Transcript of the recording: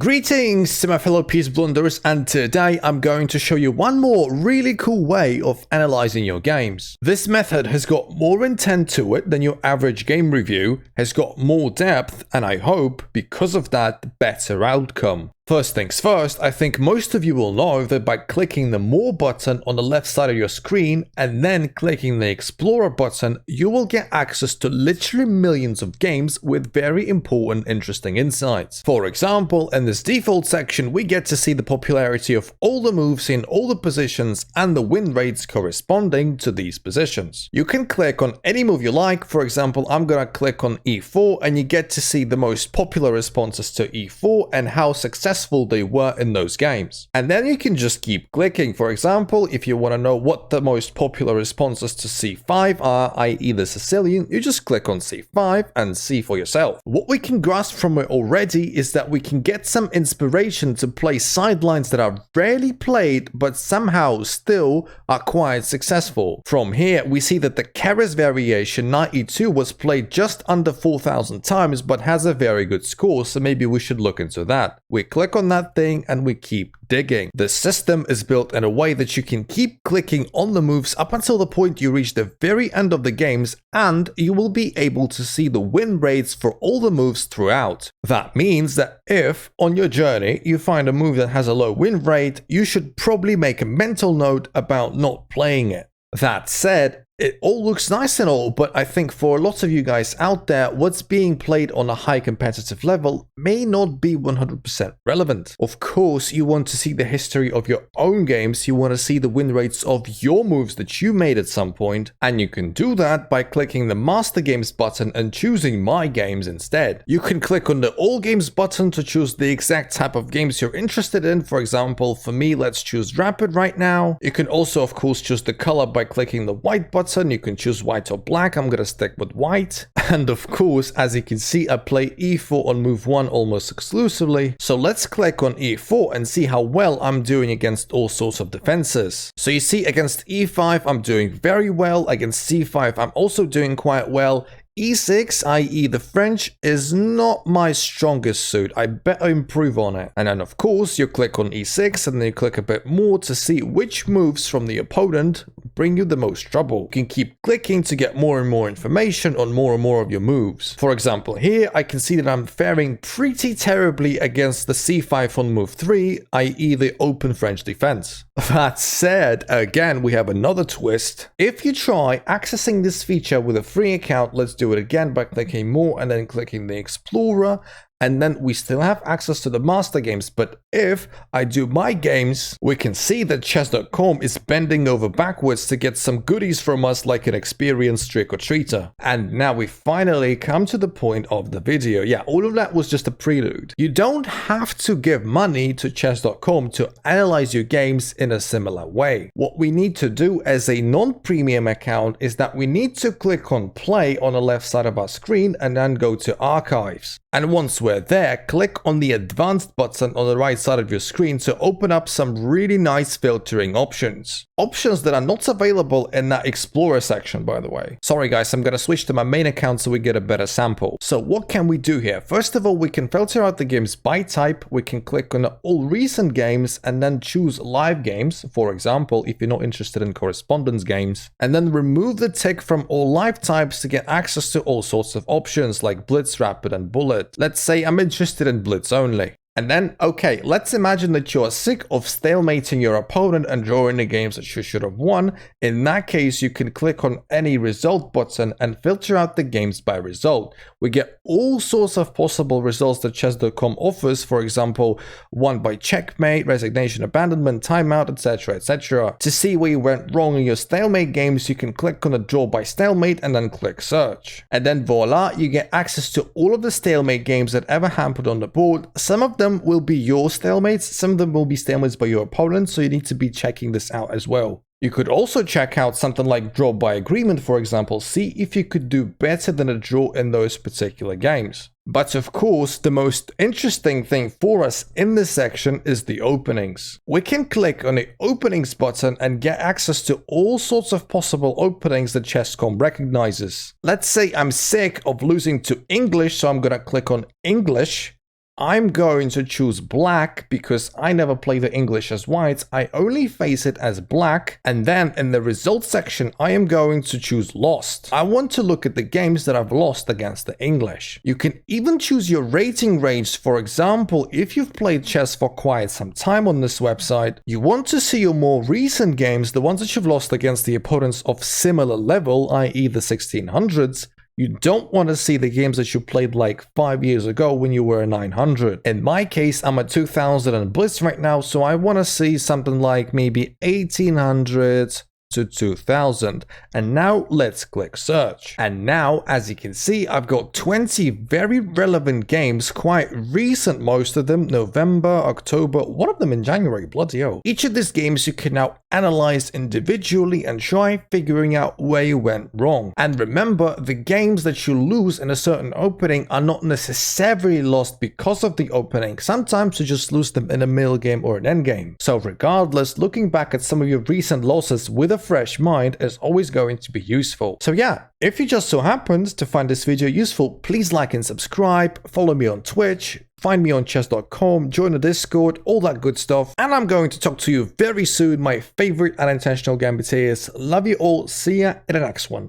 Greetings to my fellow peace blunderers, and today I'm going to show you one more really cool way of analyzing your games. This method has got more intent to it than your average game review, has got more depth, and I hope, because of that, better outcome. First things first, I think most of you will know that by clicking the More button on the left side of your screen and then clicking the Explorer button, you will get access to literally millions of games with very important, interesting insights. For example, in this default section, we get to see the popularity of all the moves in all the positions and the win rates corresponding to these positions. You can click on any move you like. For example, I'm gonna click on E4 and you get to see the most popular responses to E4 and how successful they were in those games. And then you can just keep clicking. For example, if you want to know what the most popular responses to C5 are, i.e. the Sicilian, you just click on C5 and see for yourself. What we can grasp from it already is that we can get some inspiration to play sidelines that are rarely played but somehow still are quite successful. From here, we see that the Keres variation 92 was played just under 4,000 times but has a very good score, so maybe we should look into that. We click on that thing and we keep digging. The system is built in a way that you can keep clicking on the moves up until the point you reach the very end of the games, and you will be able to see the win rates for all the moves throughout. That means that if on your journey you find a move that has a low win rate, you should probably make a mental note about not playing it. That said, it all looks nice and all, but I think for a lot of you guys out there, what's being played on a high competitive level may not be 100% relevant. Of course, you want to see the history of your own games, you want to see the win rates of your moves that you made at some point, and you can do that by clicking the Master Games button and choosing My Games instead. You can click on the All Games button to choose the exact type of games you're interested in. For example, for me, let's choose Rapid right now. You can also, of course, choose the color by clicking the White button. You can choose white or black. I'm gonna stick with white. And of course, as you can see, I play E4 on move 1 almost exclusively. So let's click on E4 and see how well I'm doing against all sorts of defenses. So you see, against E5 I'm doing very well. Against C5 I'm also doing quite well. E6, i.e. the French, is not my strongest suit. I better improve on it. And then of course you click on E6 and then you click a bit more to see which moves from the opponent bring you the most trouble. You can keep clicking to get more and more information on more and more of your moves. For example, here I can see that I'm faring pretty terribly against the C5 on move 3, i.e. the open French defense. That said, again, we have another twist. If you try accessing this feature with a free account, let's do it again by clicking More and then clicking the Explorer, and then we still have access to the Master Games. But if I do My Games, we can see that chess.com is bending over backwards to get some goodies from us like an experienced trick-or-treater. And now we finally come to the point of the video. Yeah, all of that was just a prelude. You don't have to give money to chess.com to analyze your games in a similar way. What we need to do as a non-premium account is that we need to click on Play on the left side of our screen and then go to Archives. And once we're there, click on the Advanced button on the right side of your screen to open up some really nice filtering options. Options that are not available in that Explorer section, by the way. Sorry guys, I'm gonna switch to my main account so we get a better sample. So what can we do here? First of all, we can filter out the games by type. We can click on all recent games and then choose live games, for example, if you're not interested in correspondence games. And then remove the tick from all live types to get access to all sorts of options like Blitz, Rapid, and Bullet. Let's say I'm interested in Blitz only. And then, okay, let's imagine that you're sick of stalemating your opponent and drawing the games that you should have won. In that case, you can click on any result button and filter out the games by result. We get all sorts of possible results that chess.com offers, for example, won by checkmate, resignation, abandonment, timeout, etc, etc. To see where you went wrong in your stalemate games, you can click on the draw by stalemate and then click search. And then voila, you get access to all of the stalemate games that ever happened on the board. Some of them will be your stalemates, some of them will be stalemates by your opponent, so you need to be checking this out as well. You could also check out something like draw by agreement, for example, see if you could do better than a draw in those particular games. But of course, the most interesting thing for us in this section is the openings. We can click on the openings button and get access to all sorts of possible openings that chess.com recognizes. Let's say I'm sick of losing to English, so I'm gonna click on English. I'm going to choose black because I never play the English as white. I only face it as black. And then in the results section, I am going to choose lost. I want to look at the games that I've lost against the English. You can even choose your rating range. For example, if you've played chess for quite some time on this website, you want to see your more recent games, the ones that you've lost against the opponents of similar level, i.e. the 1600s. You don't want to see the games that you played like 5 years ago when you were a 900. In my case, I'm a 2000 and Blitz right now, so I want to see something like maybe 1800 to 2000. And now let's click search. And now, as you can see, I've got 20 very relevant games, quite recent, most of them, November, October, one of them in January, bloody hell. Each of these games you can now analyze individually and try figuring out where you went wrong. And remember, the games that you lose in a certain opening are not necessarily lost because of the opening. Sometimes you just lose them in a middle game or an end game. So regardless, looking back at some of your recent losses with a fresh mind is always going to be useful. So yeah, if you just so happened to find this video useful, please like and subscribe, follow me on Twitch, find me on chess.com, join the Discord, all that good stuff. And I'm going to talk to you very soon, my favorite unintentional gambiters. Love you all, see ya in the next one.